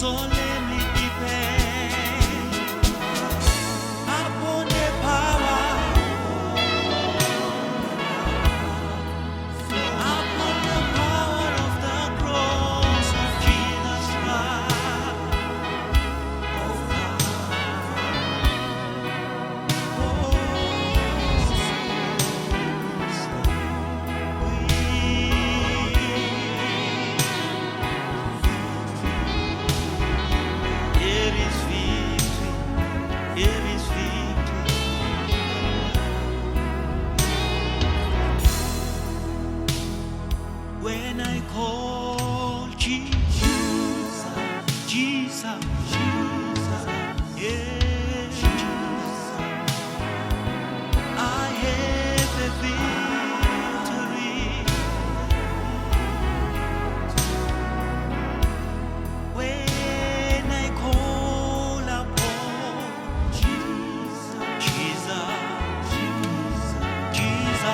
So let me depend upon the power, upon the power of the cross of Jesus Christ. There is victory, there is victory. When I call Jesus, Jesus, Jesus, yeah, Jesus, I have a victory. When I call upon Jesus, Jesus, Jesus,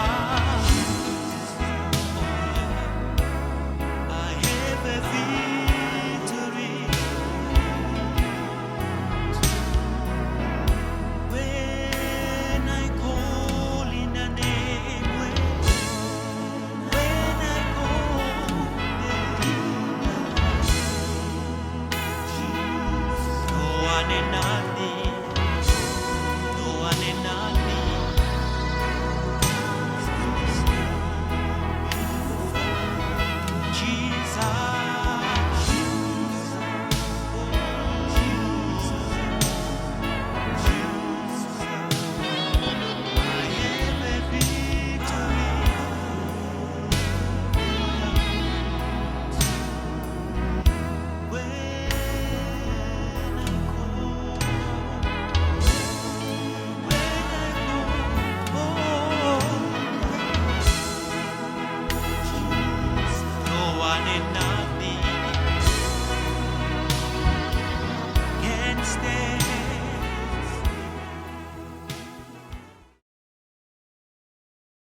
I have a victory. When I call in the name, when I call, no one and I.